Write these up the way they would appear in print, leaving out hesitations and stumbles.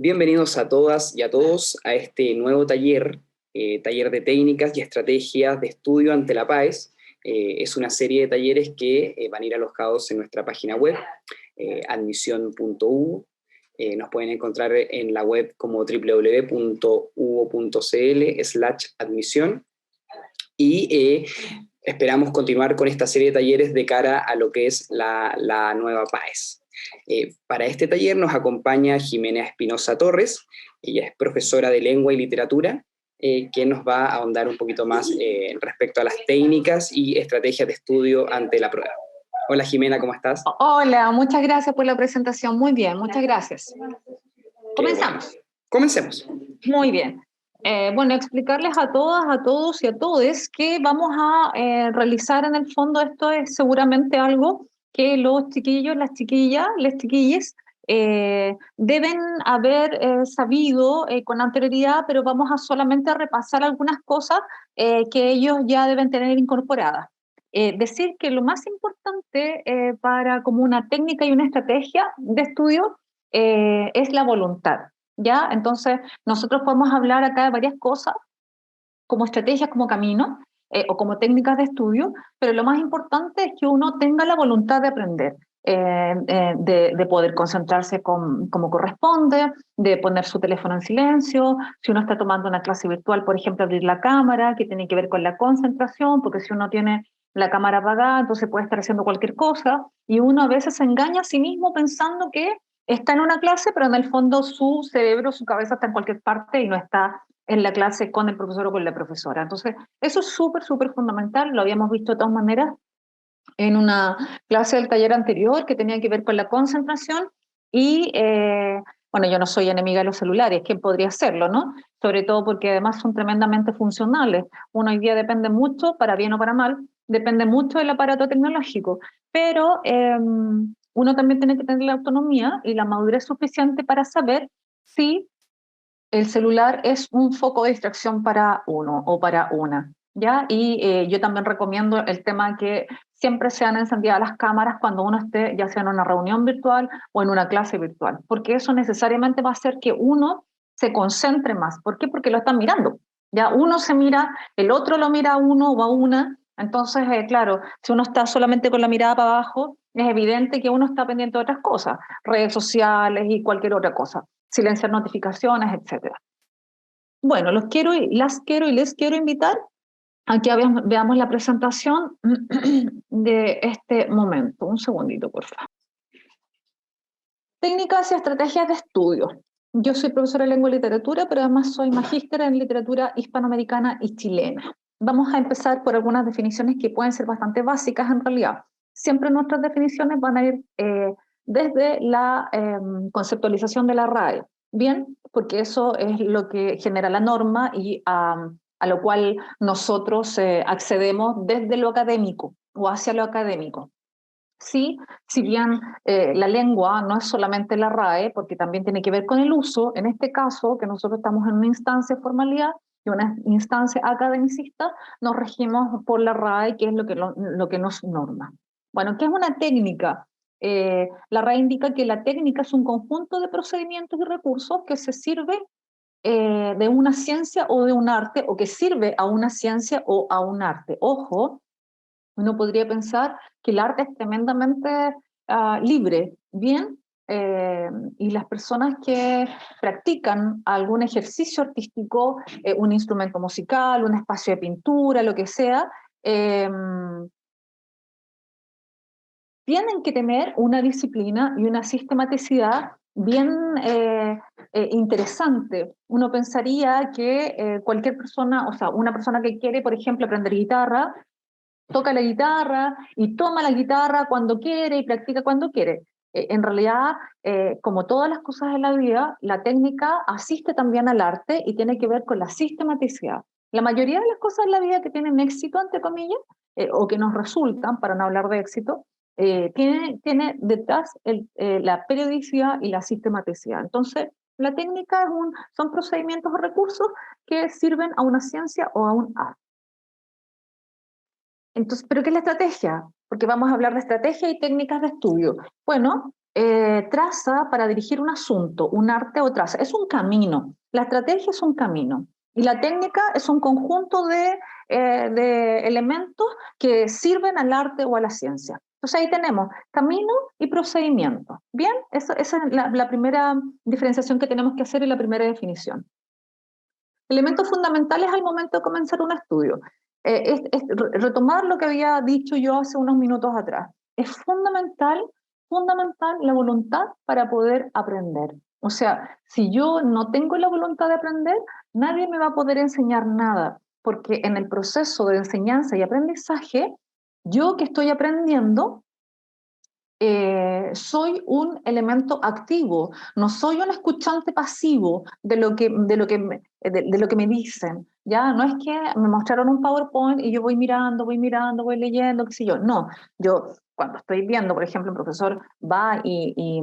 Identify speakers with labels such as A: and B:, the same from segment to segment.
A: Bienvenidos a todas y a todos a este nuevo taller, taller de técnicas y estrategias de estudio ante la PAES. Es una serie de talleres que van a ir alojados en nuestra página web, admisión.u. Nos pueden encontrar en la web como www.uo.cl/admisión y esperamos continuar con esta serie de talleres de cara a lo que es la nueva PAES. Para este taller nos acompaña Jimena Espinosa Torres. Ella es profesora de lengua y literatura, que nos va a ahondar un poquito más respecto a las técnicas y estrategias de estudio ante la prueba. Hola Jimena, ¿cómo estás?
B: Hola, muchas gracias por la presentación. Muy bien, muchas gracias. Comenzamos.
A: Bueno. Comencemos.
B: Muy bien. Bueno, explicarles a todas, a todos y a todes que vamos a realizar en el fondo. Esto es seguramente algo que los chiquillos, las chiquillas, les chiquilles deben haber sabido con anterioridad, pero vamos a solamente repasar algunas cosas que ellos ya deben tener incorporadas. Decir que lo más importante para como una técnica y una estrategia de estudio es la voluntad. ¿Ya? Entonces, nosotros podemos hablar acá de varias cosas, como estrategias, como caminos, o como técnicas de estudio, pero lo más importante es que uno tenga la voluntad de aprender, de poder concentrarse como corresponde, de poner su teléfono en silencio, si uno está tomando una clase virtual, por ejemplo, abrir la cámara, que tiene que ver con la concentración, porque si uno tiene la cámara apagada, entonces puede estar haciendo cualquier cosa, y uno a veces se engaña a sí mismo pensando que está en una clase, pero en el fondo su cerebro, su cabeza está en cualquier parte y no está en la clase con el profesor o con la profesora. Entonces, eso es súper, súper fundamental. Lo habíamos visto de todas maneras en una clase del taller anterior que tenía que ver con la concentración y, bueno, yo no soy enemiga de los celulares, ¿quién podría hacerlo, no? Sobre todo porque además son tremendamente funcionales. Uno hoy día depende mucho, para bien o para mal, depende mucho del aparato tecnológico, pero uno también tiene que tener la autonomía y la madurez suficiente para saber si el celular es un foco de distracción para uno o para una, ¿ya? Y yo también recomiendo el tema que siempre sean encendidas las cámaras cuando uno esté ya sea en una reunión virtual o en una clase virtual, porque eso necesariamente va a hacer que uno se concentre más. ¿Por qué? Porque lo están mirando. Ya uno se mira, el otro lo mira a uno o a una, entonces, claro, si uno está solamente con la mirada para abajo, es evidente que uno está pendiente de otras cosas, redes sociales y cualquier otra cosa, silenciar notificaciones, etcétera. Bueno, los quiero y las quiero y les quiero invitar a que veamos la presentación de este momento. Un segundito, por favor. Técnicas y estrategias de estudio. Yo soy profesora de lengua y literatura, pero además soy magíster en literatura hispanoamericana y chilena. Vamos a empezar por algunas definiciones que pueden ser bastante básicas en realidad. Siempre nuestras definiciones van a ir desde la conceptualización de la RAE, ¿bien? Porque eso es lo que genera la norma y a lo cual nosotros accedemos desde lo académico o hacia lo académico. Sí, si bien la lengua no es solamente la RAE, porque también tiene que ver con el uso, en este caso, que nosotros estamos en una instancia de formalidad y una instancia academicista, nos regimos por la RAE, que es lo que nos norma. Bueno, ¿qué es una técnica? La RAE indica que la técnica es un conjunto de procedimientos y recursos que se sirve de una ciencia o de un arte, o que sirve a una ciencia o a un arte. Ojo, uno podría pensar que el arte es tremendamente libre, bien, y las personas que practican algún ejercicio artístico, un instrumento musical, un espacio de pintura, lo que sea, tienen que tener una disciplina y una sistematicidad bien interesante. Uno pensaría que cualquier persona, o sea, una persona que quiere, por ejemplo, aprender guitarra, toca la guitarra y toma la guitarra cuando quiere y practica cuando quiere. En realidad, como todas las cosas de la vida, la técnica asiste también al arte y tiene que ver con la sistematicidad. La mayoría de las cosas en la vida que tienen éxito, entre comillas, o que nos resultan, para no hablar de éxito, tiene detrás la periodicidad y la sistematicidad. Entonces, la técnica son procedimientos o recursos que sirven a una ciencia o a un arte. Entonces, ¿pero qué es la estrategia? Porque vamos a hablar de estrategia y técnicas de estudio. Bueno, traza para dirigir un asunto, un arte o traza. Es un camino. La estrategia es un camino. Y la técnica es un conjunto de elementos que sirven al arte o a la ciencia. Entonces ahí tenemos camino y procedimiento. Bien, esa es la primera diferenciación que tenemos que hacer y la primera definición. Elementos fundamentales al momento de comenzar un estudio. Retomar lo que había dicho yo hace unos minutos atrás. Es fundamental la voluntad para poder aprender. O sea, si yo no tengo la voluntad de aprender, nadie me va a poder enseñar nada, porque en el proceso de enseñanza y aprendizaje, yo que estoy aprendiendo, soy un elemento activo, no soy un escuchante pasivo de lo que me dicen. Ya no es que me mostraron un PowerPoint y yo voy leyendo, qué sé yo. No, yo cuando estoy viendo, por ejemplo, un profesor va y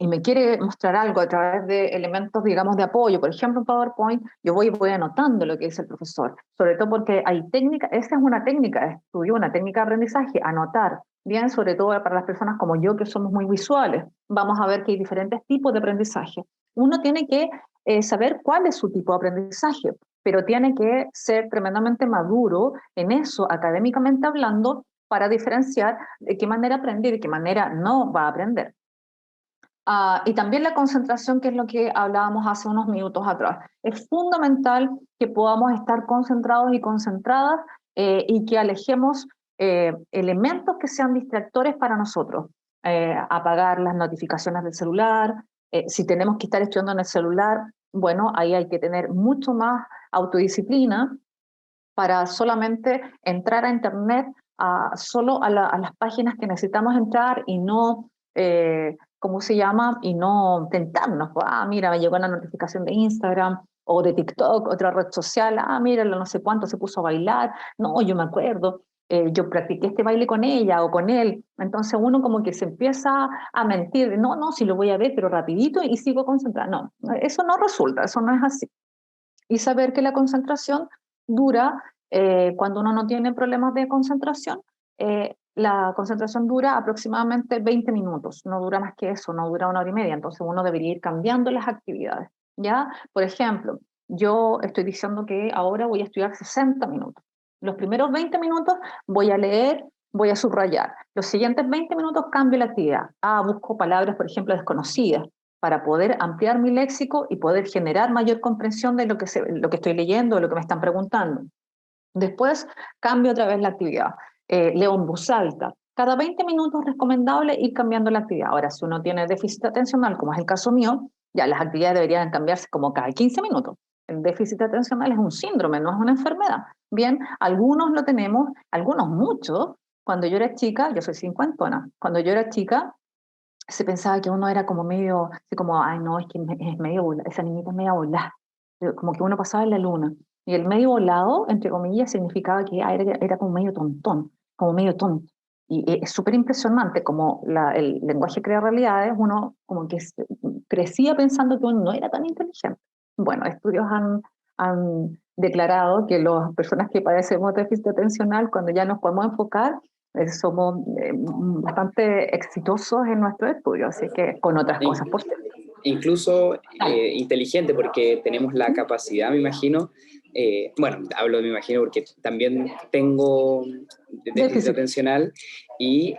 B: me quiere mostrar algo a través de elementos, digamos, de apoyo, por ejemplo, un PowerPoint, yo voy anotando lo que dice el profesor, sobre todo porque hay técnica, esa es una técnica de estudio, una técnica de aprendizaje, anotar, bien, sobre todo para las personas como yo que somos muy visuales. Vamos a ver que hay diferentes tipos de aprendizaje. Uno tiene que saber cuál es su tipo de aprendizaje, pero tiene que ser tremendamente maduro en eso, académicamente hablando, para diferenciar de qué manera aprende y de qué manera no va a aprender. Y también la concentración, que es lo que hablábamos hace unos minutos atrás. Es fundamental que podamos estar concentrados y concentradas y que alejemos elementos que sean distractores para nosotros. Apagar las notificaciones del celular. Si tenemos que estar estudiando en el celular, bueno, ahí hay que tener mucho más autodisciplina para solamente entrar a Internet solo a las páginas que necesitamos entrar y no, ¿cómo se llama? Y no tentarnos. Pues, mira, me llegó una notificación de Instagram o de TikTok, otra red social, mira, no sé cuánto se puso a bailar, no, yo me acuerdo, yo practiqué este baile con ella o con él, entonces uno como que se empieza a mentir, no, no, si lo voy a ver, pero rapidito y sigo concentrada. No, eso no resulta, eso no es así. Y saber que la concentración dura, cuando uno no tiene problemas de concentración, la concentración dura aproximadamente 20 minutos, no dura más que eso, no dura 1 hora y media, entonces uno debería ir cambiando las actividades, ¿ya? Por ejemplo, yo estoy diciendo que ahora voy a estudiar 60 minutos. Los primeros 20 minutos voy a leer, voy a subrayar. Los siguientes 20 minutos cambio la actividad. Busco palabras, por ejemplo, desconocidas para poder ampliar mi léxico y poder generar mayor comprensión de lo que estoy leyendo, de lo que me están preguntando. Después cambio otra vez la actividad. Leo en voz alta. Cada 20 minutos es recomendable ir cambiando la actividad. Ahora, si uno tiene déficit atencional, como es el caso mío, ya las actividades deberían cambiarse como cada 15 minutos. El déficit atencional es un síndrome, no es una enfermedad. Bien, algunos lo tenemos, algunos muchos. Cuando yo era chica, yo soy cincuentona, cuando yo era chica, se pensaba que uno era como medio, así como, ay no, es que es medio volada, esa niñita es media volada, como que uno pasaba en la luna. Y el medio volado, entre comillas, significaba que era como medio tontón, como medio tonto. Y es súper impresionante como el lenguaje crea realidades, uno como que crecía pensando que uno no era tan inteligente. Bueno, estudios han declarado que las personas que padecemos déficit atencional, cuando ya nos podemos enfocar, somos bastante exitosos en nuestro estudio, así que con otras
A: E
B: cosas.
A: incluso
B: Dale.
A: inteligente, porque tenemos la capacidad, me imagino, bueno, hablo de me imagino porque también tengo déficit
B: Déficit.
A: atencional y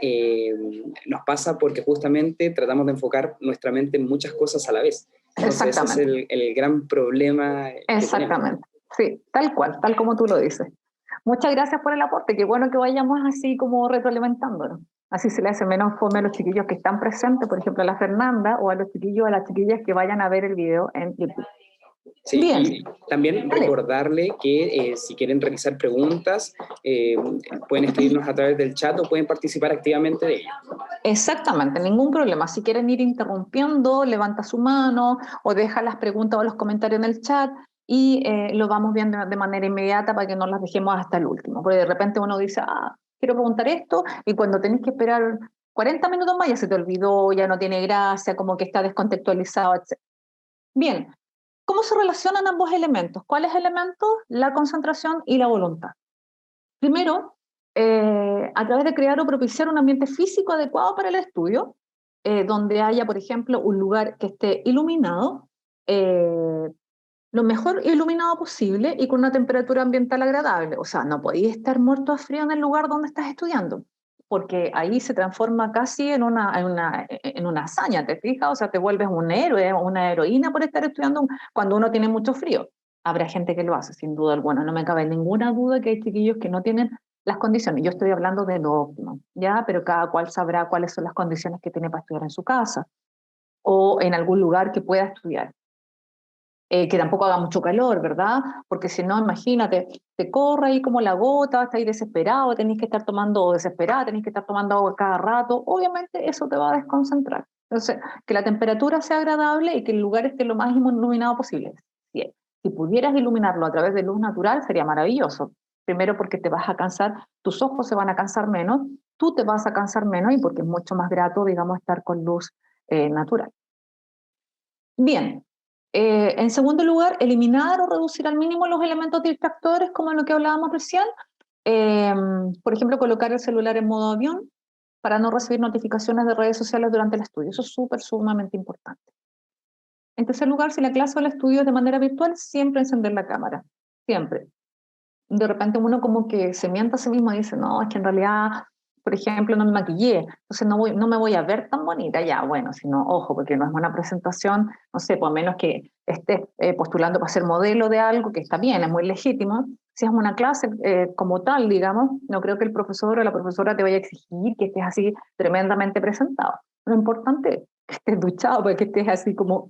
A: nos pasa porque justamente tratamos de enfocar nuestra mente en muchas cosas a la vez. Entonces ese es
B: Exactamente,
A: el gran problema que tenemos.
B: exactamente. Sí, tal cual, tal como tú lo dices. Muchas gracias por el aporte, qué bueno que vayamos así como retroalimentándonos. Así se le hace menos fome a los chiquillos que están presentes, por ejemplo a la Fernanda, o a los chiquillos, a las chiquillas que vayan a ver el video en YouTube.
A: Sí,
B: Bien,
A: y también
B: dale.
A: recordarle que si quieren realizar preguntas, pueden escribirnos a través del chat o pueden participar activamente de ello.
B: Exactamente, ningún problema. Si quieren ir interrumpiendo, levanta su mano o deja las preguntas o los comentarios en el chat y lo vamos viendo de manera inmediata para que no las dejemos hasta el último. Porque de repente uno dice, quiero preguntar esto, y cuando tenés que esperar 40 minutos más ya se te olvidó, ya no tiene gracia, como que está descontextualizado, etc. Bien, ¿cómo se relacionan ambos elementos? ¿Cuáles elementos? La concentración y la voluntad. Primero, a través de crear o propiciar un ambiente físico adecuado para el estudio, donde haya, por ejemplo, un lugar que esté iluminado, lo mejor iluminado posible y con una temperatura ambiental agradable. O sea, no podéis estar muerto de frío en el lugar donde estás estudiando, porque ahí se transforma casi en una hazaña, ¿te fijas? O sea, te vuelves un héroe, una heroína por estar estudiando cuando uno tiene mucho frío. Habrá gente que lo hace, sin duda alguna. No me cabe ninguna duda que hay chiquillos que no tienen las condiciones. Yo estoy hablando de lo óptimo, ¿ya? Pero cada cual sabrá cuáles son las condiciones que tiene para estudiar en su casa o en algún lugar que pueda estudiar. Que tampoco haga mucho calor, ¿verdad? Porque si no, imagínate, te corre ahí como la gota, estás ahí desesperado, tenés que estar tomando, o desesperada, tenés que estar tomando agua cada rato, obviamente eso te va a desconcentrar. Entonces, que la temperatura sea agradable y que el lugar esté lo más iluminado posible. Si pudieras iluminarlo a través de luz natural, sería maravilloso. Primero porque te vas a cansar, tus ojos se van a cansar menos, tú te vas a cansar menos y porque es mucho más grato, digamos, estar con luz natural. Bien, en segundo lugar, eliminar o reducir al mínimo los elementos distractores, como en lo que hablábamos recién. Eh, por ejemplo, colocar el celular en modo avión para no recibir notificaciones de redes sociales durante el estudio. Eso es sumamente importante. En tercer lugar, si la clase o el estudio es de manera virtual, siempre encender la cámara. Siempre. De repente uno como que se miente a sí mismo y dice, no, es que en realidad, por ejemplo, no me maquillé, entonces no me voy a ver tan bonita ya, bueno, sino, ojo, porque no es una presentación, no sé, por menos que estés postulando para ser modelo de algo, que está bien, es muy legítimo. Si es una clase como tal, digamos, no creo que el profesor o la profesora te vaya a exigir que estés así tremendamente presentado. Lo importante es que estés duchado, porque estés así como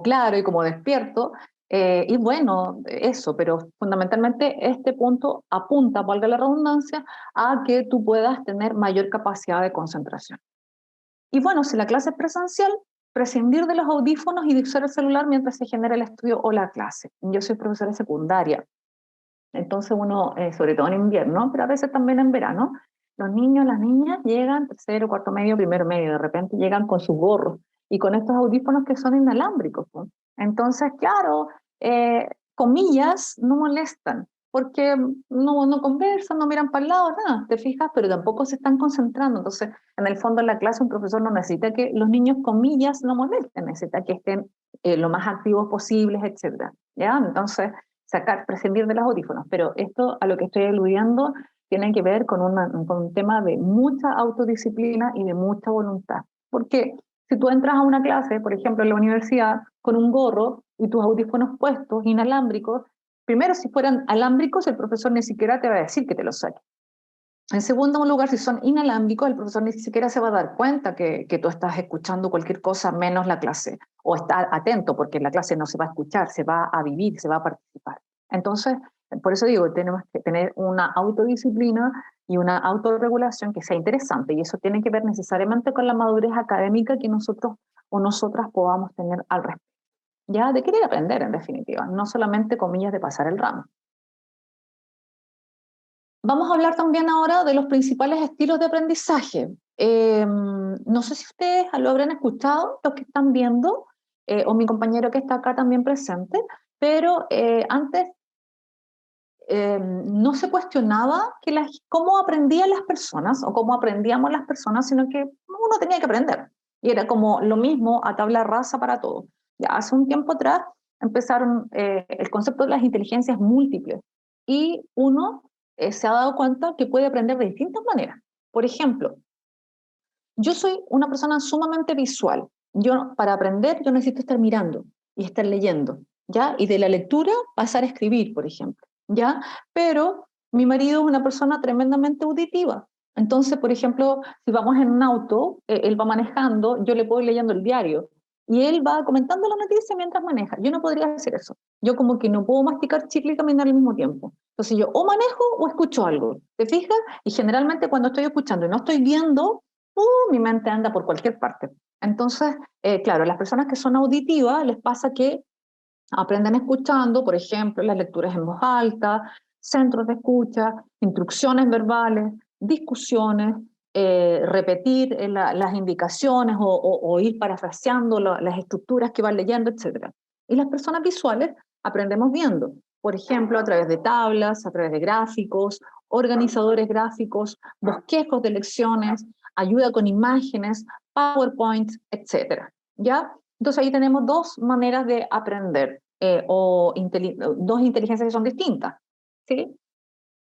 B: claro y como despierto. Y bueno, eso, pero fundamentalmente este punto apunta, valga la redundancia, a que tú puedas tener mayor capacidad de concentración. Y bueno, si la clase es presencial, prescindir de los audífonos y de usar el celular mientras se genera el estudio o la clase. Yo soy profesora de secundaria, entonces uno, sobre todo en invierno, pero a veces también en verano, los niños, las niñas llegan, tercero, cuarto medio, primero medio, de repente llegan con sus gorros y con estos audífonos que son inalámbricos, ¿no? Entonces, claro, comillas no molestan, porque no conversan, no miran para el lado, nada, te fijas, pero tampoco se están concentrando. Entonces, en el fondo en la clase un profesor no necesita que los niños, comillas, no molesten, necesita que estén lo más activos posibles, etcétera. ¿Ya? Entonces, prescindir de los audífonos, pero esto a lo que estoy aludiendo tiene que ver con un tema de mucha autodisciplina y de mucha voluntad. Porque si tú entras a una clase, por ejemplo en la universidad, con un gorro y tus audífonos puestos, inalámbricos, primero si fueran alámbricos el profesor ni siquiera te va a decir que te los saque. En segundo lugar, si son inalámbricos, el profesor ni siquiera se va a dar cuenta que tú estás escuchando cualquier cosa menos la clase, o está atento, porque la clase no se va a escuchar, se va a vivir, se va a participar. Entonces, por eso digo, tenemos que tener una autodisciplina y una autorregulación que sea interesante, y eso tiene que ver necesariamente con la madurez académica que nosotros o nosotras podamos tener al respecto. Ya de querer aprender, en definitiva, no solamente comillas de pasar el ramo. Vamos a hablar también ahora de los principales estilos de aprendizaje. No sé si ustedes lo habrán escuchado, los que están viendo, o mi compañero que está acá también presente, pero antes no se cuestionaba cómo aprendían las personas o cómo aprendíamos las personas, sino que uno tenía que aprender. Y era como lo mismo a tabla rasa para todos. Ya hace un tiempo atrás empezaron el concepto de las inteligencias múltiples y uno se ha dado cuenta que puede aprender de distintas maneras. Por ejemplo, yo soy una persona sumamente visual. Yo, para aprender, yo necesito estar mirando y estar leyendo, ¿ya? Y de la lectura pasar a escribir, por ejemplo, ¿ya? Pero mi marido es una persona tremendamente auditiva. Entonces, por ejemplo, si vamos en un auto, él va manejando, yo le puedo ir leyendo el diario y él va comentando la noticia mientras maneja. Yo no podría hacer eso. Yo como que no puedo masticar chicle y caminar al mismo tiempo. Entonces yo o manejo o escucho algo, ¿te fijas? Y generalmente cuando estoy escuchando y no estoy viendo, mi mente anda por cualquier parte. Entonces, claro, las personas que son auditivas les pasa que aprenden escuchando, por ejemplo, las lecturas en voz alta, centros de escucha, instrucciones verbales, discusiones, repetir las indicaciones o ir parafraseando las estructuras que van leyendo, etc. Y las personas visuales aprendemos viendo, por ejemplo, a través de tablas, a través de gráficos, organizadores gráficos, bosquejos de lecciones, ayuda con imágenes, PowerPoint, etcétera, ¿ya? Entonces ahí tenemos dos maneras de aprender, dos inteligencias que son distintas, ¿sí?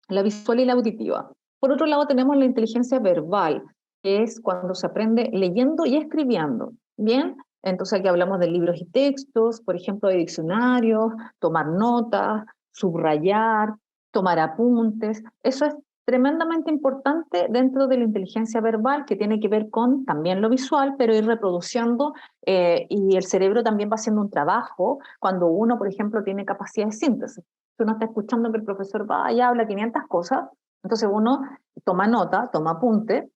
B: La visual y la auditiva. Por otro lado tenemos la inteligencia verbal, que es cuando se aprende leyendo y escribiendo, ¿bien? Entonces aquí hablamos de libros y textos, por ejemplo, de diccionarios, tomar notas, subrayar, tomar apuntes. Eso es tremendamente importante dentro de la inteligencia verbal, que tiene que ver con también lo visual, pero ir reproduciendo, y el cerebro también va haciendo un trabajo cuando uno, por ejemplo, tiene capacidad de síntesis. Si uno está escuchando que el profesor va y habla 500 cosas, entonces uno toma nota, toma apunte,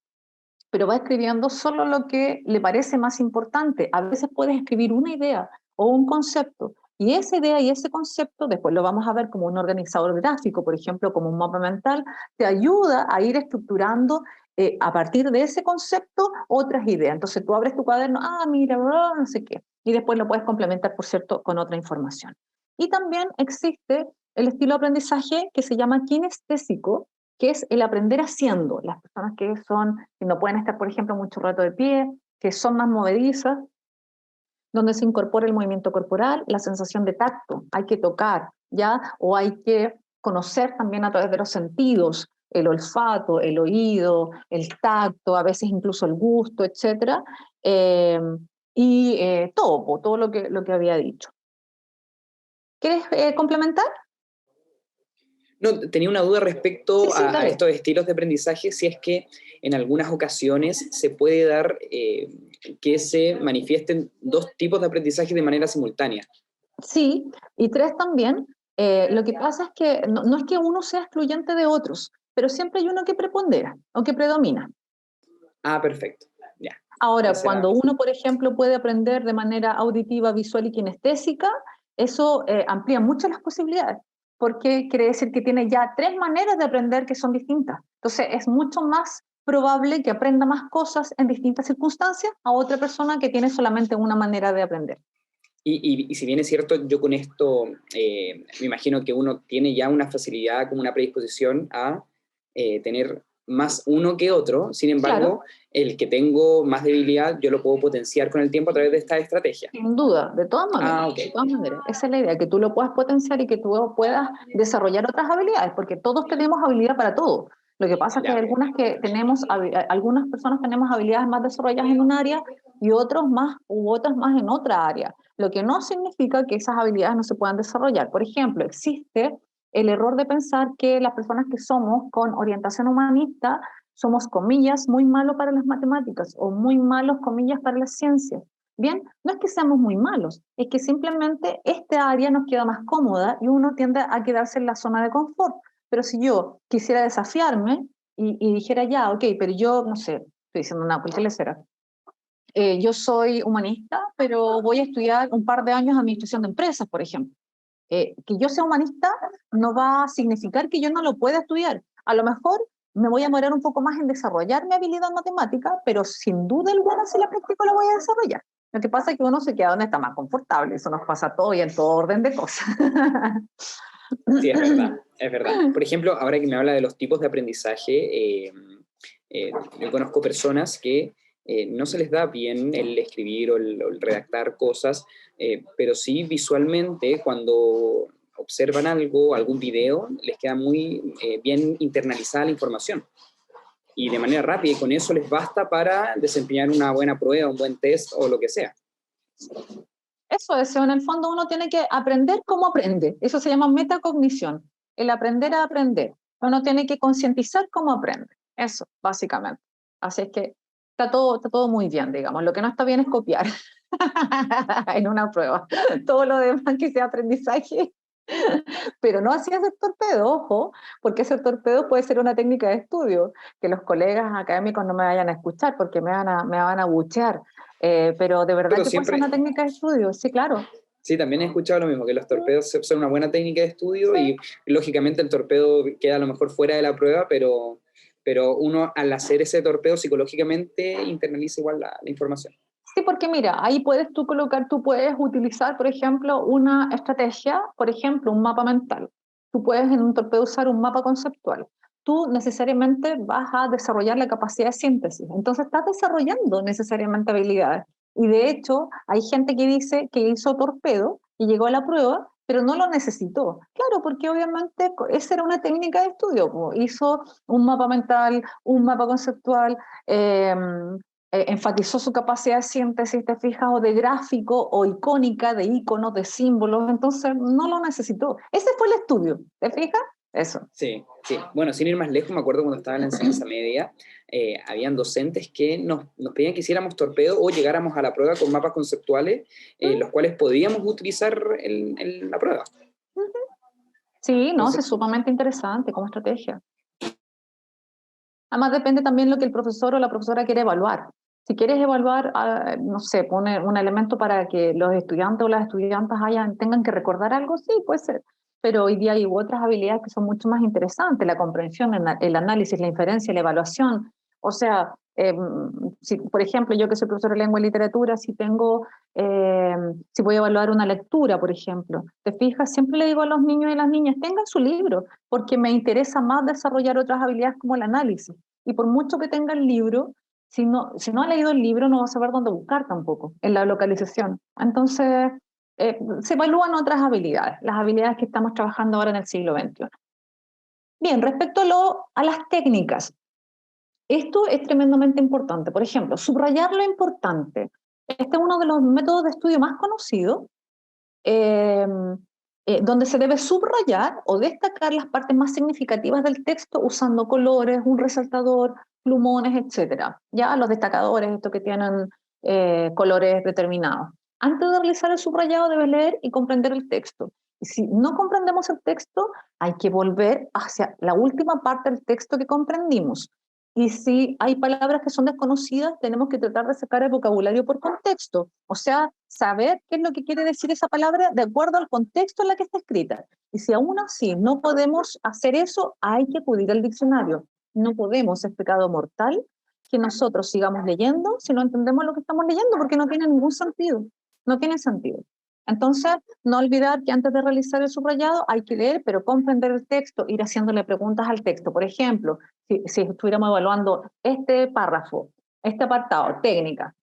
B: pero va escribiendo solo lo que le parece más importante. A veces puedes escribir una idea o un concepto, y esa idea y ese concepto, después lo vamos a ver como un organizador gráfico, por ejemplo, como un mapa mental, te ayuda a ir estructurando a partir de ese concepto otras ideas. Entonces tú abres tu cuaderno, mira, no sé qué, y después lo puedes complementar, por cierto, con otra información. Y también existe el estilo de aprendizaje que se llama kinestésico, que es el aprender haciendo. Las personas que no pueden estar, por ejemplo, mucho rato de pie, que son más movedizas, donde se incorpora el movimiento corporal, la sensación de tacto, hay que tocar, ¿ya? O hay que conocer también a través de los sentidos, el olfato, el oído, el tacto, a veces incluso el gusto, etc. Todo lo que había dicho. ¿Quieres complementar?
A: No, tenía una duda respecto
B: Sí,
A: a estos estilos de aprendizaje, si es que en algunas ocasiones se puede dar que se manifiesten dos tipos de aprendizaje de manera simultánea.
B: Sí, y tres también. Lo que pasa es que no es que uno sea excluyente de otros, pero siempre hay uno que prepondera o que predomina.
A: Perfecto. Ya.
B: Ahora, cuando uno, por ejemplo, puede aprender de manera auditiva, visual y kinestésica, eso amplía mucho las posibilidades, porque quiere decir que tiene ya tres maneras de aprender que son distintas. Entonces, es mucho más probable que aprenda más cosas en distintas circunstancias a otra persona que tiene solamente una manera de aprender.
A: Y si bien es cierto, yo con esto me imagino que uno tiene ya una facilidad, como una predisposición a tener más uno que otro. Sin embargo,
B: Claro.
A: El que tengo más debilidad, yo lo puedo potenciar con el tiempo a través de esta estrategia.
B: Sin duda, de todas maneras,
A: Ok.
B: de todas maneras. Esa es la idea, que tú lo puedas potenciar y que tú puedas desarrollar otras habilidades, porque todos tenemos habilidad para todo. Lo que pasa es que hay
A: Ya.
B: algunas personas tenemos habilidades más desarrolladas en un área y otras más en otra área. Lo que no significa que esas habilidades no se puedan desarrollar. Por ejemplo, existe el error de pensar que las personas que somos con orientación humanista somos, comillas, muy malos para las matemáticas o muy malos, comillas, para las ciencias. Bien, no es que seamos muy malos, es que simplemente esta área nos queda más cómoda y uno tiende a quedarse en la zona de confort. Pero si yo quisiera desafiarme y dijera ya, ok, pero yo, no sé, estoy diciendo una cualquier lecera, yo soy humanista, pero voy a estudiar un par de años administración de empresas, por ejemplo. Que yo sea humanista no va a significar que yo no lo pueda estudiar. A lo mejor me voy a demorar un poco más en desarrollar mi habilidad matemática, pero sin duda alguna si la practico la voy a desarrollar. Lo que pasa es que uno se queda donde está más confortable, eso nos pasa a todos y en todo orden de cosas.
A: Sí, es verdad, es verdad. Por ejemplo, ahora que me habla de los tipos de aprendizaje, yo conozco personas que no se les da bien el escribir o el redactar cosas, pero sí visualmente cuando observan algo, algún video, les queda muy bien internalizada la información y de manera rápida, y con eso les basta para desempeñar una buena prueba, un buen test o lo que sea.
B: Eso es, en el fondo uno tiene que aprender cómo aprende. Eso se llama metacognición, el aprender a aprender. Uno tiene que concientizar cómo aprende. Eso, básicamente. Así es que está todo muy bien, digamos. Lo que no está bien es copiar en una prueba. Todo lo demás que sea aprendizaje, pero no así hacer torpedo, ojo, porque ese torpedo puede ser una técnica de estudio, que los colegas académicos no me vayan a escuchar porque me van a buchear. Pero de verdad
A: Pero
B: que puede ser
A: siempre,
B: una técnica de estudio, sí, claro.
A: sí, también he escuchado lo mismo, que los torpedos son una buena técnica de estudio
B: Sí.
A: y lógicamente el torpedo queda a lo mejor fuera de la prueba, pero uno al hacer ese torpedo psicológicamente internaliza igual la información.
B: Sí, porque mira, ahí tú puedes utilizar, por ejemplo, una estrategia, por ejemplo, un mapa mental. Tú puedes en un torpedo usar un mapa conceptual. tú necesariamente vas a desarrollar la capacidad de síntesis. Entonces estás desarrollando necesariamente habilidades. Y de hecho, hay gente que dice que hizo torpedo y llegó a la prueba, pero no lo necesitó. Claro, porque obviamente esa era una técnica de estudio. Hizo un mapa mental, un mapa conceptual, enfatizó su capacidad de síntesis, te fijas, o de gráfico, o icónica, de iconos, de símbolos, entonces no lo necesitó. Ese fue el estudio, ¿te fijas? Eso.
A: Sí, sí. Bueno, sin ir más lejos, me acuerdo cuando estaba en la enseñanza media, habían docentes que nos pedían que hiciéramos torpedo o llegáramos a la prueba con mapas conceptuales, los cuales podíamos utilizar en la prueba.
B: Sí, no,
A: Entonces,
B: es sumamente interesante como estrategia. Además depende también lo que el profesor o la profesora quiere evaluar. Si quieres evaluar, no sé, pone un elemento para que los estudiantes o las estudiantes tengan que recordar algo, sí, puede ser. Pero hoy día hay otras habilidades que son mucho más interesantes, la comprensión, el análisis, la inferencia, la evaluación. O sea, si, por ejemplo, yo que soy profesora de lengua y literatura, si voy a evaluar una lectura, por ejemplo, te fijas, siempre le digo a los niños y las niñas, tengan su libro, porque me interesa más desarrollar otras habilidades como el análisis. Y por mucho que tenga el libro, si no ha leído el libro, no va a saber dónde buscar tampoco, en la localización. Entonces, se evalúan otras habilidades, las habilidades que estamos trabajando ahora en el siglo XXI. Bien, respecto a las técnicas, esto es tremendamente importante. Por ejemplo, subrayar lo importante. Este es uno de los métodos de estudio más conocidos, eh, donde se debe subrayar o destacar las partes más significativas del texto usando colores, un resaltador, plumones, etc. Ya los destacadores, estos que tienen colores determinados. Antes de realizar el subrayado debes leer y comprender el texto. Y si no comprendemos el texto, hay que volver hacia la última parte del texto que comprendimos. Y si hay palabras que son desconocidas, tenemos que tratar de sacar el vocabulario por contexto. O sea, saber qué es lo que quiere decir esa palabra de acuerdo al contexto en la que está escrita. Y si aún así no podemos hacer eso, hay que acudir al diccionario. No podemos, es pecado mortal, que nosotros sigamos leyendo si no entendemos lo que estamos leyendo, porque no tiene ningún sentido. No tiene sentido. Entonces, no olvidar que antes de realizar el subrayado hay que leer, pero comprender el texto, ir haciéndole preguntas al texto. Por ejemplo, si estuviéramos evaluando este párrafo, este apartado, técnica,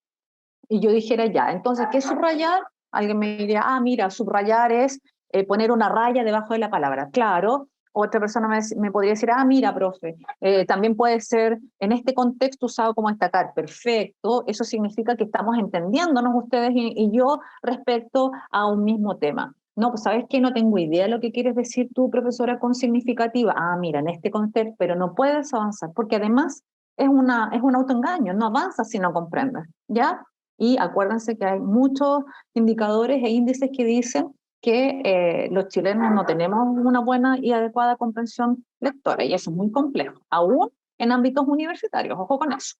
B: y yo dijera ya, entonces, ¿qué es subrayar? Alguien me diría, mira, subrayar es poner una raya debajo de la palabra. Claro, otra persona me podría decir, mira, profe, también puede ser en este contexto usado como destacar. Perfecto, eso significa que estamos entendiéndonos ustedes y yo respecto a un mismo tema. No, pues sabes que no tengo idea de lo que quieres decir tú, profesora, con significativa. Mira, en este contexto, pero no puedes avanzar, porque además es un autoengaño, no avanzas si no comprendes, ¿ya? Y acuérdense que hay muchos indicadores e índices que dicen que los chilenos no tenemos una buena y adecuada comprensión lectora, y eso es muy complejo, aún en ámbitos universitarios, ojo con eso.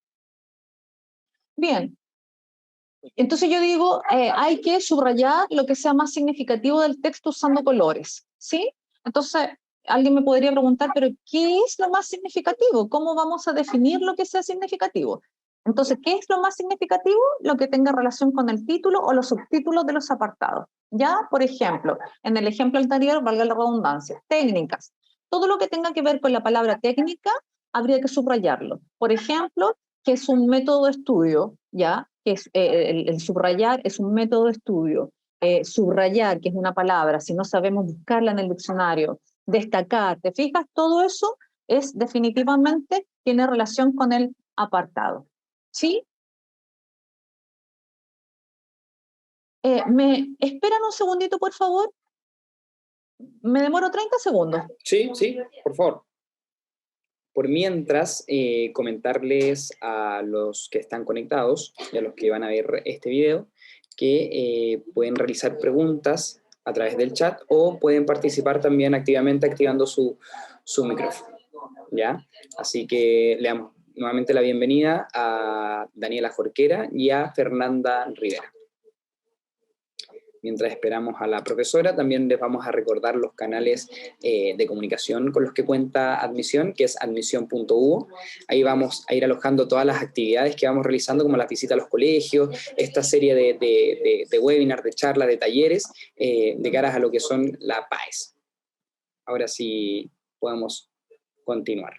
B: Bien, entonces yo digo, hay que subrayar lo que sea más significativo del texto usando colores, ¿sí? Entonces, alguien me podría preguntar, pero ¿qué es lo más significativo? ¿Cómo vamos a definir lo que sea significativo? Entonces, ¿qué es lo más significativo? Lo que tenga relación con el título o los subtítulos de los apartados. Ya, por ejemplo, en el ejemplo anterior, valga la redundancia, técnicas. Todo lo que tenga que ver con la palabra técnica, habría que subrayarlo. Por ejemplo, que es un método de estudio, ¿ya? Que es, el subrayar es un método de estudio. Subrayar, que es una palabra, si no sabemos buscarla en el diccionario, destacar, ¿te fijas? Todo eso es definitivamente, tiene relación con el apartado. ¿Sí? ¿Me esperan un segundito, por favor? Me demoro 30 segundos.
A: sí, sí, por favor. Por mientras, comentarles a los que están conectados y a los que van a ver este video que pueden realizar preguntas a través del chat o pueden participar también activamente activando su micrófono, ¿ya? Así que le damos nuevamente la bienvenida a Daniela Jorquera y a Fernanda Rivera. Mientras esperamos a la profesora, también les vamos a recordar los canales de comunicación con los que cuenta Admisión, que es admisión.u. Ahí vamos a ir alojando todas las actividades que vamos realizando, como la visita a los colegios, esta serie de webinars, de charlas, de talleres, de caras a lo que son la PAES. Ahora sí podemos continuar.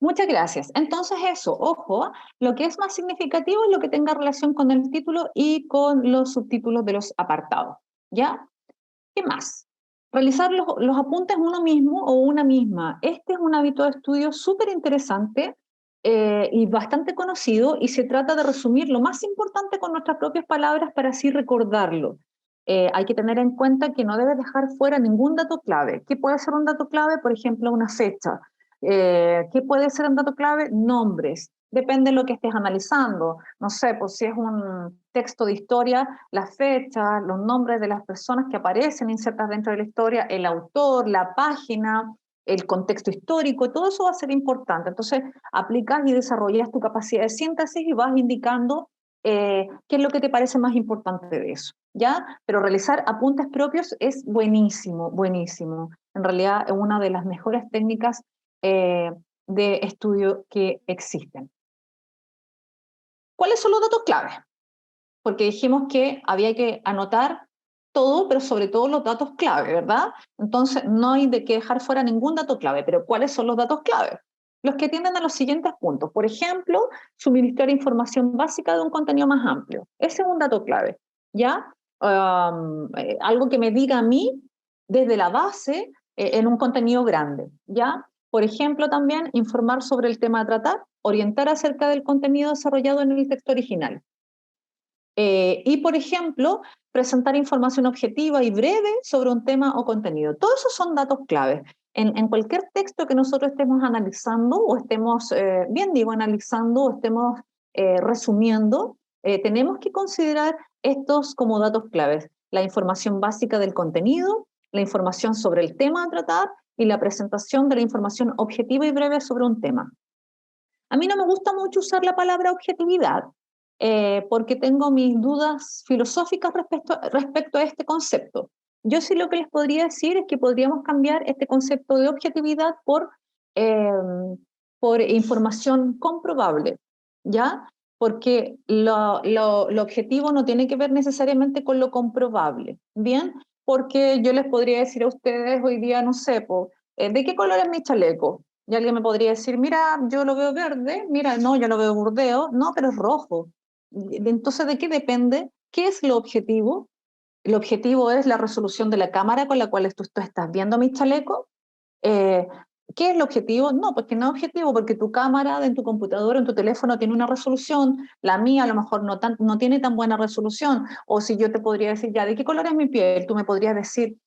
B: Muchas gracias. Entonces eso, ojo, lo que es más significativo es lo que tenga relación con el título y con los subtítulos de los apartados. ¿Ya? ¿Qué más? Realizar los apuntes uno mismo o una misma. Este es un hábito de estudio súper interesante y bastante conocido, y se trata de resumir lo más importante con nuestras propias palabras para así recordarlo. Hay que tener en cuenta que no debes dejar fuera ningún dato clave. ¿Qué puede ser un dato clave? Por ejemplo, una fecha. ¿Qué puede ser un dato clave? Nombres. Depende de lo que estés analizando. No sé, pues si es un texto de historia, las fechas, los nombres de las personas que aparecen insertas dentro de la historia, el autor, la página, el contexto histórico, todo eso va a ser importante. Entonces, aplicas y desarrollas tu capacidad de síntesis y vas indicando qué es lo que te parece más importante de eso, ¿ya? Pero realizar apuntes propios es buenísimo, buenísimo. En realidad es una de las mejores técnicas eh, de estudio que existen. ¿Cuáles son los datos clave? Porque dijimos que había que anotar todo, pero sobre todo los datos clave, ¿verdad? Entonces, no hay de que dejar fuera ningún dato clave, pero ¿cuáles son los datos clave? Los que tienden a los siguientes puntos. Por ejemplo, suministrar información básica de un contenido más amplio. Ese es un dato clave, ¿ya? Algo que me diga a mí desde la base en un contenido grande, ¿ya? Por ejemplo, también informar sobre el tema a tratar, orientar acerca del contenido desarrollado en el texto original. Y, por ejemplo, presentar información objetiva y breve sobre un tema o contenido. Todos esos son datos claves. En cualquier texto que nosotros estemos analizando o estemos, bien digo, analizando o estemos resumiendo, tenemos que considerar estos como datos claves. La información básica del contenido, la información sobre el tema a tratar y la presentación de la información objetiva y breve sobre un tema. A mí no me gusta mucho usar la palabra objetividad, porque tengo mis dudas filosóficas respecto a este concepto. Yo sí lo que les podría decir es que podríamos cambiar este concepto de objetividad eh, por información comprobable, ¿ya? Porque lo objetivo no tiene que ver necesariamente con lo comprobable, ¿bien? Porque yo les podría decir a ustedes hoy día, no sé, ¿de qué color es mi chaleco? Y alguien me podría decir, mira, yo lo veo verde, mira, no, yo lo veo burdeo, no, pero es rojo. Entonces, ¿de qué depende? ¿Qué es lo objetivo? El objetivo es la resolución de la cámara con la cual tú estás viendo mi chaleco. Eh, ¿Qué es el objetivo? No, porque no es objetivo, porque tu cámara en tu computadora, en tu teléfono tiene una resolución, la mía a lo mejor no tiene tan buena resolución, o si yo te podría decir, ya, ¿de qué color es mi piel? Tú me podrías decir,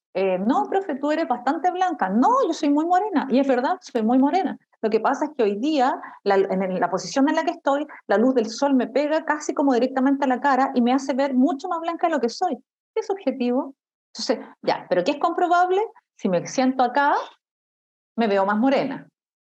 B: no, profe, tú eres bastante blanca. No, yo soy muy morena, y es verdad, soy muy morena. Lo que pasa es que hoy día, en la posición en la que estoy, la luz del sol me pega casi como directamente a la cara y me hace ver mucho más blanca de lo que soy. ¿Qué es objetivo? Entonces, ya, ¿pero qué es comprobable? Si me siento acá, me veo más morena.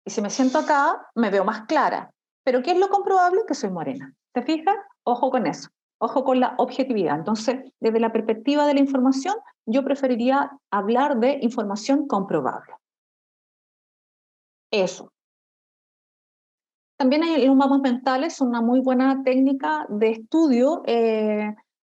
B: Y si me siento acá, me veo más clara. Pero ¿qué es lo comprobable? Que soy morena. ¿Te fijas? Ojo con eso. Ojo con la objetividad. Entonces, desde la perspectiva de la información, yo preferiría hablar de información comprobable. Eso. También los mapas mentales son una muy buena técnica de estudio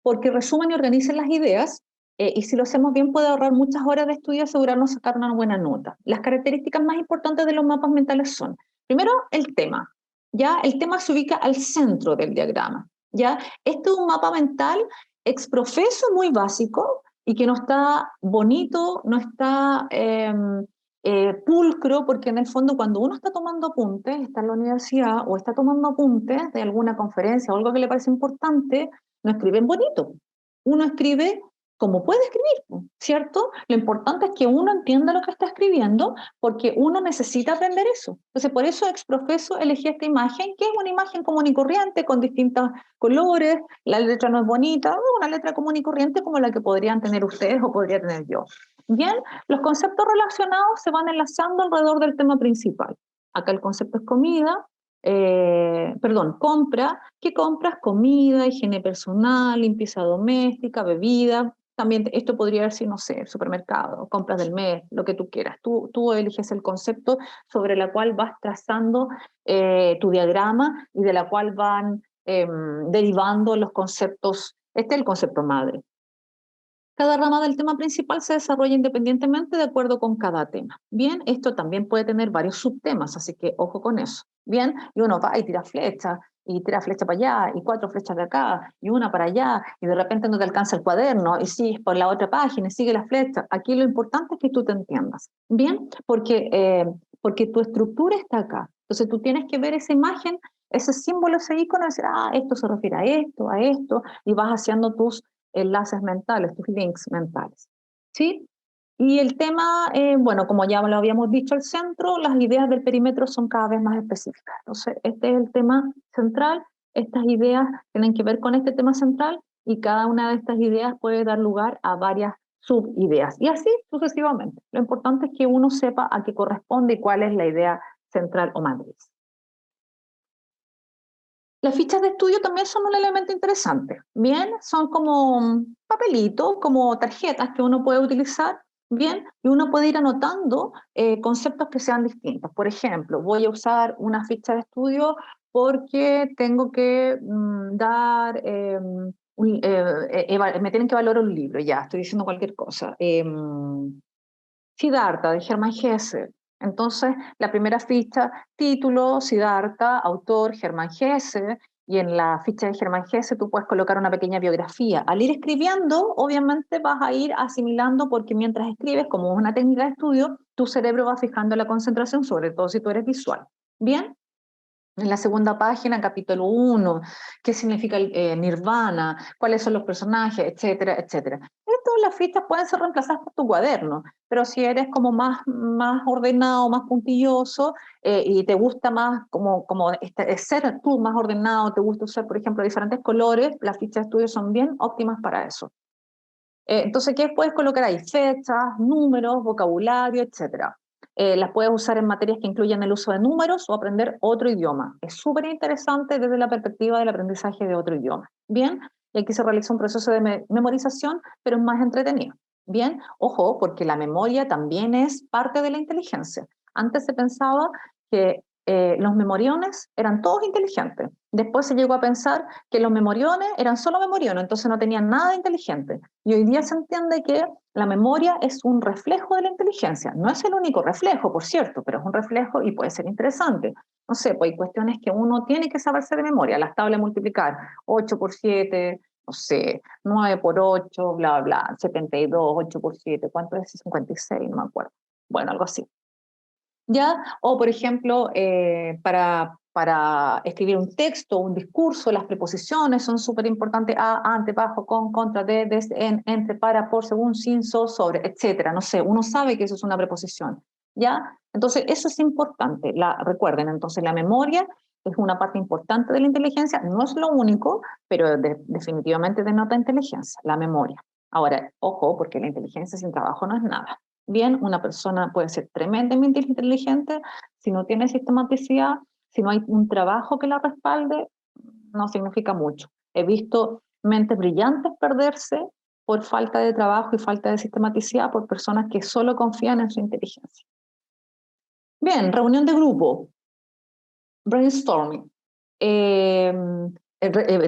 B: porque resumen y organizan las ideas y si lo hacemos bien puede ahorrar muchas horas de estudio y asegurarnos sacar una buena nota. Las características más importantes de los mapas mentales son, primero, el tema. ¿Ya? El tema se ubica al centro del diagrama. ¿Ya? Este es un mapa mental exprofeso muy básico y que no está bonito, no está pulcro, porque en el fondo cuando uno está tomando apuntes, está en la universidad o está tomando apuntes de alguna conferencia o algo que le parece importante, no escriben bonito. Uno escribe como puede escribir, ¿cierto? Lo importante es que uno entienda lo que está escribiendo porque uno necesita aprender eso. Entonces, por eso exprofeso elegí esta imagen, que es una imagen común y corriente con distintos colores, la letra no es bonita, es una letra común y corriente como la que podrían tener ustedes o podría tener yo. Bien, los conceptos relacionados se van enlazando alrededor del tema principal. Acá el concepto es comida, perdón, compra. ¿Qué compras? Comida, higiene personal, limpieza doméstica, bebida. También esto podría ser, no sé, supermercado, compras del mes, lo que tú quieras. Tú eliges el concepto sobre el cual vas trazando tu diagrama y de la cual van derivando los conceptos. Este es el concepto madre. Cada rama del tema principal se desarrolla independientemente de acuerdo con cada tema. Bien, esto también puede tener varios subtemas, así que ojo con eso. Bien, y uno va y tira flecha para allá, y 4 flechas de acá, y una para allá, y de repente no te alcanza el cuaderno, y sigues por la otra página, y sigue la flecha. Aquí lo importante es que tú te entiendas. Bien, porque tu estructura está acá. Entonces tú tienes que ver esa imagen, ese símbolo, ese icono, y decir, ah, esto se refiere a esto, y vas haciendo tus enlaces mentales, tus links mentales. ¿Sí? Y el tema, bueno, como ya lo habíamos dicho al centro, las ideas del perímetro son cada vez más específicas. Entonces, este es el tema central, estas ideas tienen que ver con este tema central y cada una de estas ideas puede dar lugar a varias subideas. Y así sucesivamente. Lo importante es que uno sepa a qué corresponde y cuál es la idea central o matriz. Las fichas de estudio también son un elemento interesante. Bien, son como papelitos, como tarjetas que uno puede utilizar. Bien, y uno puede ir anotando conceptos que sean distintos. Por ejemplo, voy a usar una ficha de estudio porque tengo que dar, me tienen que valorar un libro, ya, estoy diciendo cualquier cosa. Siddhartha, de Hermann Hesse. Entonces, la primera ficha, título, Siddhartha, autor, Hermann Hesse, y en la ficha de Hermann Hesse tú puedes colocar una pequeña biografía. Al ir escribiendo, obviamente vas a ir asimilando porque mientras escribes, como es una técnica de estudio, tu cerebro va fijando la concentración, sobre todo si tú eres visual. ¿Bien? En la segunda página, capítulo 1, qué significa nirvana, cuáles son los personajes, etcétera, etcétera. Estas las fichas pueden ser reemplazadas por tu cuaderno, pero si eres como más ordenado, más puntilloso y te gusta más ser tú más ordenado, te gusta usar, por ejemplo, diferentes colores, las fichas de estudio son bien óptimas para eso. Entonces, ¿qué puedes colocar ahí? Fechas, números, vocabulario, etcétera. Las puedes usar en materias que incluyan el uso de números o aprender otro idioma. Es súper interesante desde la perspectiva del aprendizaje de otro idioma. Bien, y aquí se realiza un proceso de memorización, pero es más entretenido. Bien, ojo, porque la memoria también es parte de la inteligencia. Antes se pensaba que los memoriones eran todos inteligentes. Después se llegó a pensar que los memoriones eran solo memoriones, entonces no tenían nada de inteligente. Y hoy día se entiende que la memoria es un reflejo de la inteligencia. No es el único reflejo, por cierto, pero es un reflejo y puede ser interesante. No sé, pues hay cuestiones que uno tiene que saberse de memoria. Las tablas de multiplicar, 8 por 7, no sé, 9 por 8, bla, bla, 72, 8 por 7, ¿cuánto es? 56, no me acuerdo. Bueno, algo así. ¿Ya? O, por ejemplo, para escribir un texto, un discurso, las preposiciones son súper importantes: a, ante, bajo, con, contra, de, desde, en, entre, para, por, según, sin, so, sobre, etcétera. No sé, uno sabe que eso es una preposición, ¿ya? Entonces, eso es importante. Recuerden, entonces, la memoria es una parte importante de la inteligencia, no es lo único, pero definitivamente denota inteligencia, la memoria. Ahora, ojo, porque la inteligencia sin trabajo no es nada. Bien, una persona puede ser tremendamente inteligente, si no tiene sistematicidad, si no hay un trabajo que la respalde, no significa mucho. He visto mentes brillantes perderse por falta de trabajo y falta de sistematicidad por personas que solo confían en su inteligencia. Bien, reunión de grupo, brainstorming.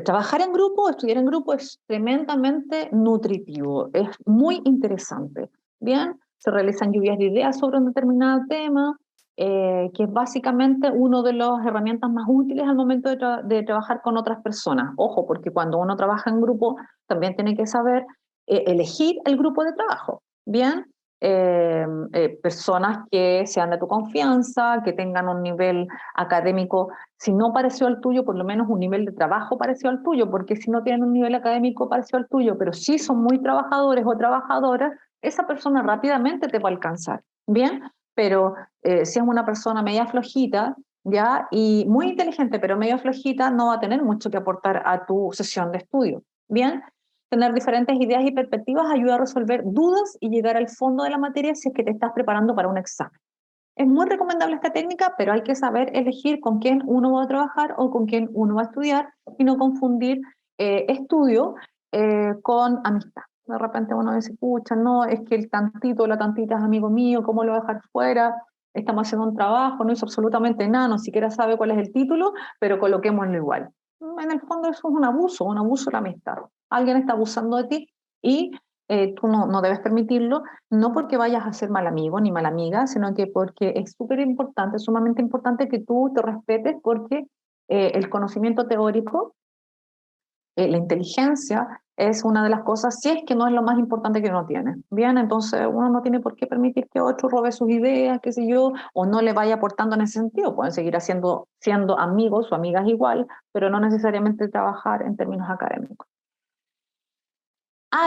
B: Trabajar en grupo, estudiar en grupo es tremendamente nutritivo, es muy interesante. Bien, se realizan lluvias de ideas sobre un determinado tema, que es básicamente una de las herramientas más útiles al momento de trabajar con otras personas. Ojo, porque cuando uno trabaja en grupo también tiene que saber elegir el grupo de trabajo. Bien, personas que sean de tu confianza, que tengan un nivel académico, si no pareció al tuyo, por lo menos un nivel de trabajo pareció al tuyo, porque si no tienen un nivel académico pareció al tuyo, pero sí son muy trabajadores o trabajadoras, esa persona rápidamente te va a alcanzar, ¿bien? Pero si es una persona media flojita, ¿ya? Y muy inteligente, pero media flojita, no va a tener mucho que aportar a tu sesión de estudio, ¿bien? Tener diferentes ideas y perspectivas ayuda a resolver dudas y llegar al fondo de la materia si es que te estás preparando para un examen. Es muy recomendable esta técnica, pero hay que saber elegir con quién uno va a trabajar o con quién uno va a estudiar y no confundir estudio con amistad. De repente uno dice, pucha, no, es que el tantito, la tantita es amigo mío, ¿cómo lo voy a dejar fuera? Estamos haciendo un trabajo, no hizo absolutamente nada, no siquiera sabe cuál es el título, pero coloquémoslo igual. En el fondo eso es un abuso de la amistad. Alguien está abusando de ti y tú no debes permitirlo, no porque vayas a ser mal amigo ni mala amiga, sino que porque es súper importante, sumamente importante que tú te respetes porque el conocimiento teórico, la inteligencia es una de las cosas, si es que no es lo más importante que uno tiene. Bien, entonces uno no tiene por qué permitir que otro robe sus ideas, qué sé yo, o no le vaya aportando en ese sentido. Pueden seguir siendo amigos o amigas igual, pero no necesariamente trabajar en términos académicos.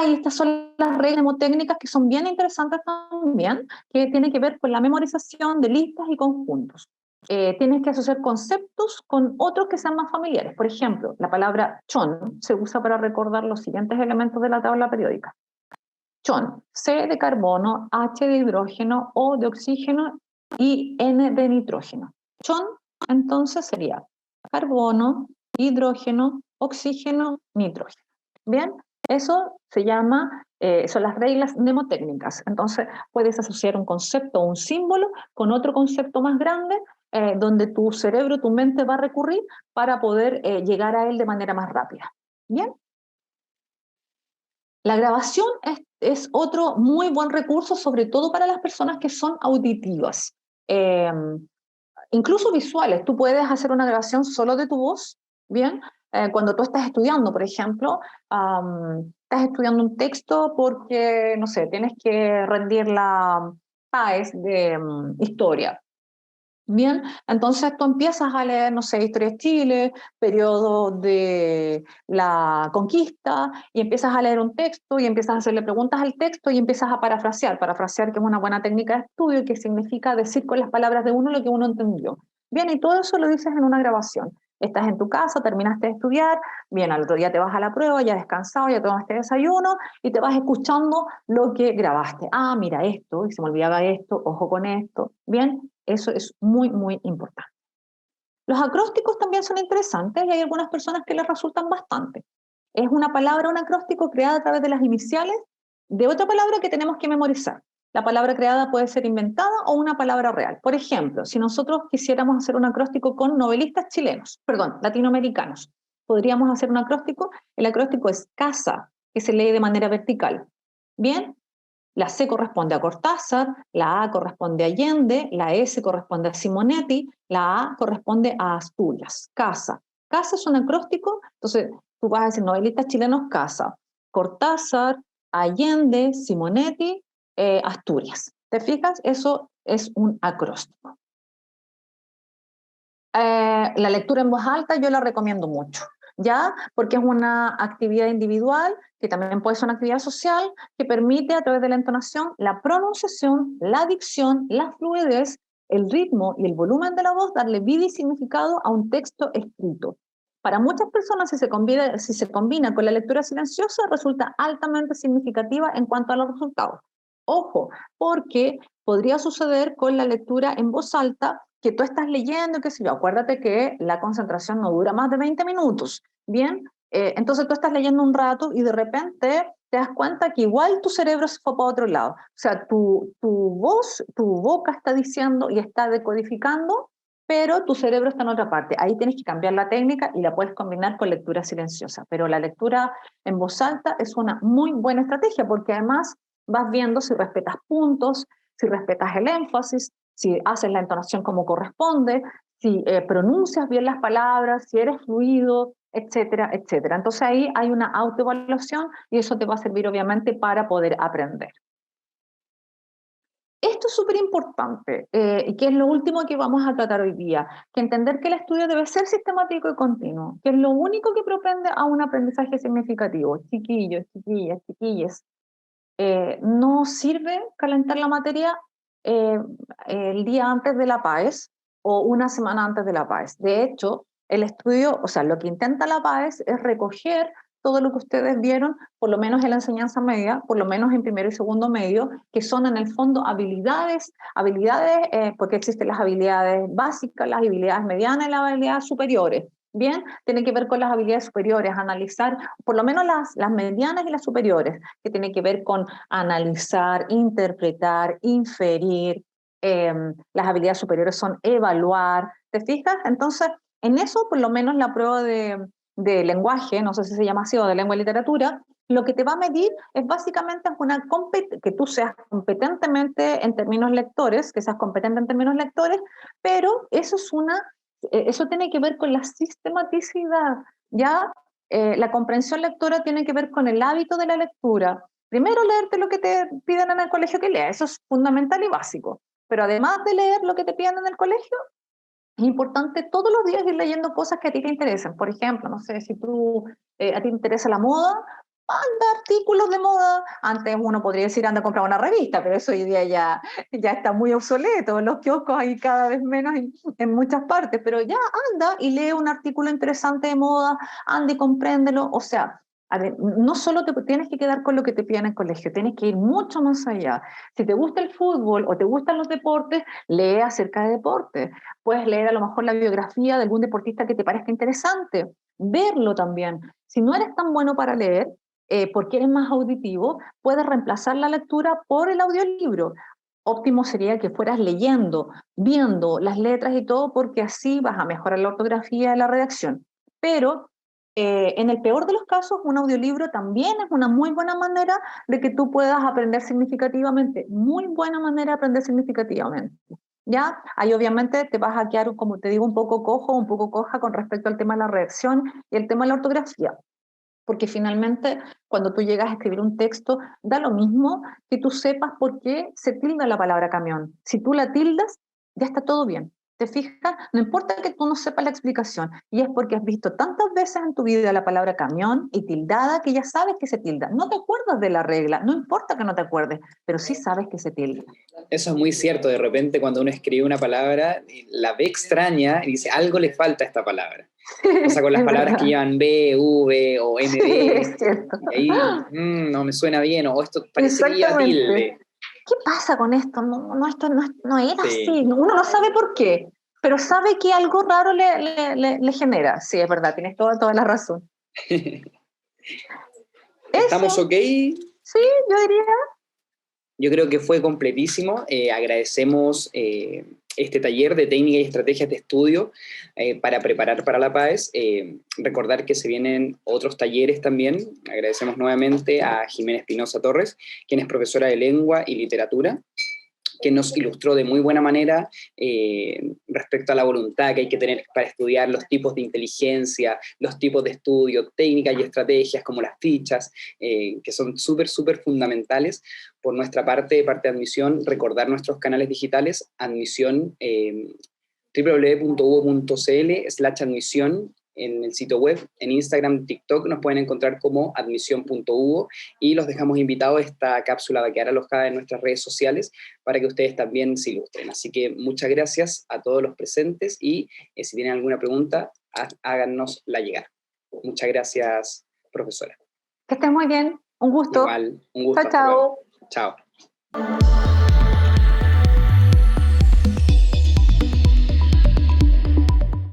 B: Y estas son las reglas mnemotécnicas que son bien interesantes también, que tienen que ver con la memorización de listas y conjuntos. Tienes que asociar conceptos con otros que sean más familiares. Por ejemplo, la palabra chon se usa para recordar los siguientes elementos de la tabla periódica. Chon, C de carbono, H de hidrógeno, O de oxígeno y N de nitrógeno. Chon, entonces, sería carbono, hidrógeno, oxígeno, nitrógeno. Bien, eso se llama, son las reglas mnemotécnicas. Entonces, puedes asociar un concepto o un símbolo con otro concepto más grande, donde tu cerebro, tu mente va a recurrir para poder llegar a él de manera más rápida. Bien. La grabación es otro muy buen recurso, sobre todo para las personas que son auditivas. Eh, Incluso visuales. Tú puedes hacer una grabación solo de tu voz, ¿bien? Cuando tú estás estudiando, por ejemplo, estás estudiando un texto porque, no sé, tienes que rendir la PAES de historia. Bien, entonces tú empiezas a leer, no sé, Historia de Chile, periodo de la conquista, y empiezas a leer un texto y empiezas a hacerle preguntas al texto y empiezas a parafrasear, que es una buena técnica de estudio que significa decir con las palabras de uno lo que uno entendió. Bien, y todo eso lo dices en una grabación. Estás en tu casa, terminaste de estudiar, bien, al otro día te vas a la prueba, ya descansado, ya tomaste desayuno y te vas escuchando lo que grabaste. Mira esto, y se me olvidaba esto, ojo con esto. Bien, eso es muy, muy importante. Los acrósticos también son interesantes y hay algunas personas que les resultan bastante. Es una palabra, un acróstico creada a través de las iniciales de otra palabra que tenemos que memorizar. La palabra creada puede ser inventada o una palabra real. Por ejemplo, si nosotros quisiéramos hacer un acróstico con novelistas chilenos, perdón, latinoamericanos, podríamos hacer un acróstico. El acróstico es casa, que se lee de manera vertical. Bien, la C corresponde a Cortázar, la A corresponde a Allende, la S corresponde a Simonetti, la A corresponde a Asturias. Casa. Casa es un acróstico, entonces tú vas a decir novelistas chilenos, Casa. Cortázar, Allende, Simonetti, Asturias. ¿Te fijas? Eso es un acróstico. La lectura en voz alta yo la recomiendo mucho, ¿ya? Porque es una actividad individual, que también puede ser una actividad social, que permite a través de la entonación, la pronunciación, la dicción, la fluidez, el ritmo y el volumen de la voz, darle vida y significado a un texto escrito. Para muchas personas, si se combina con la lectura silenciosa, resulta altamente significativa en cuanto a los resultados. Ojo, porque podría suceder con la lectura en voz alta, que tú estás leyendo, qué sé yo, acuérdate que la concentración no dura más de 20 minutos, ¿bien? Entonces tú estás leyendo un rato y de repente te das cuenta que igual tu cerebro se fue para otro lado. O sea, tu voz, tu boca está diciendo y está decodificando, pero tu cerebro está en otra parte. Ahí tienes que cambiar la técnica y la puedes combinar con lectura silenciosa. Pero la lectura en voz alta es una muy buena estrategia porque además vas viendo si respetas puntos, si respetas el énfasis, si haces la entonación como corresponde, si pronuncias bien las palabras, si eres fluido, etcétera, etcétera. Entonces ahí hay una autoevaluación y eso te va a servir obviamente para poder aprender. Esto es súper importante y que es lo último que vamos a tratar hoy día, que entender que el estudio debe ser sistemático y continuo, que es lo único que propende a un aprendizaje significativo. Chiquillos, chiquillas, chiquilles, no sirve calentar la materia eh, el día antes de la PAES o una semana antes de la PAES. De hecho, el estudio, o sea, lo que intenta la PAES es recoger todo lo que ustedes vieron, por lo menos en la enseñanza media, por lo menos en primero y segundo medio, que son en el fondo habilidades, porque existen las habilidades básicas, las habilidades medianas y las habilidades superiores. Bien, tiene que ver con las habilidades superiores, analizar, por lo menos las medianas y las superiores, que tiene que ver con analizar, interpretar, inferir. Las habilidades superiores son evaluar, ¿te fijas? Entonces, en eso, por lo menos la prueba de lenguaje, no sé si se llama así, o de lengua y literatura, lo que te va a medir es básicamente que tú seas competentemente en términos lectores, que seas competente en términos lectores, pero eso tiene que ver con la sistematicidad, ¿ya? La comprensión lectora tiene que ver con el hábito de la lectura. Primero, leerte lo que te piden en el colegio que leas, eso es fundamental y básico. Pero además de leer lo que te piden en el colegio, es importante todos los días ir leyendo cosas que a ti te interesan. Por ejemplo, no sé, si a ti te interesa la moda, anda artículos de moda. Antes uno podría decir anda a comprar una revista, pero eso hoy día ya está muy obsoleto. En los kioscos hay cada vez menos en muchas partes, pero ya anda y lee un artículo interesante de moda, anda y compréndelo. O sea, a ver, no solo te tienes que quedar con lo que te piden en el colegio, tienes que ir mucho más allá. Si te gusta el fútbol o te gustan los deportes, lee acerca de deportes. Puedes leer a lo mejor la biografía de algún deportista que te parezca interesante, verlo también. Si no eres tan bueno para leer, porque eres más auditivo, puedes reemplazar la lectura por el audiolibro. Óptimo sería que fueras leyendo, viendo las letras y todo, porque así vas a mejorar la ortografía y la redacción. Pero en el peor de los casos, un audiolibro también es una muy buena manera de que tú puedas aprender significativamente, muy buena manera de aprender significativamente. ¿Ya? Ahí obviamente te vas a quedar, como te digo, un poco cojo, un poco coja con respecto al tema de la redacción y el tema de la ortografía, porque finalmente cuando tú llegas a escribir un texto, da lo mismo que tú sepas por qué se tilda la palabra camión. Si tú la tildas, ya está todo bien. ¿Te fijas? No importa que tú no sepas la explicación, y es porque has visto tantas veces en tu vida la palabra camión y tildada que ya sabes que se tilda. No te acuerdas de la regla, no importa que no te acuerdes, pero sí sabes que se tilda.
A: Eso es muy cierto. De repente cuando uno escribe una palabra, la ve extraña y dice, algo le falta a esta palabra. Pasa con las
B: Es
A: palabras que
B: verdad.
A: llevan B, V o
B: Sí, es
A: MD,
B: cierto.
A: y ahí no me suena bien, o esto parece que lleva
B: Exactamente.
A: tilde.
B: ¿Qué pasa con esto? No, no, esto no era
A: Sí.
B: así. Uno no sabe por qué, pero sabe que algo raro le genera. Sí, es verdad, tienes toda la razón.
A: ¿Estamos
B: Eso,
A: ok?
B: sí, yo diría.
A: Yo creo que fue completísimo. Agradecemos este taller de técnicas y estrategias de estudio para preparar para la PAES. Recordar que se vienen otros talleres también. Agradecemos nuevamente a Jimena Espinosa Torres, quien es profesora de lengua y literatura, que nos ilustró de muy buena manera respecto a la voluntad que hay que tener para estudiar los tipos de inteligencia, los tipos de estudio, técnicas y estrategias como las fichas, que son súper fundamentales. Por nuestra parte de admisión, recordar nuestros canales digitales, admisión, www.hugo.cl/admisión en el sitio web, en Instagram, TikTok nos pueden encontrar como admisión.hugo y los dejamos invitados. Esta cápsula va a quedar alojada en nuestras redes sociales para que ustedes también se ilustren. Así que muchas gracias a todos los presentes y si tienen alguna pregunta, háganosla llegar. Muchas gracias, profesora.
B: Que estés muy bien. Un gusto.
A: Igual, un
B: Chao,
A: gusto, hasta luego.
B: chao.
A: Chao.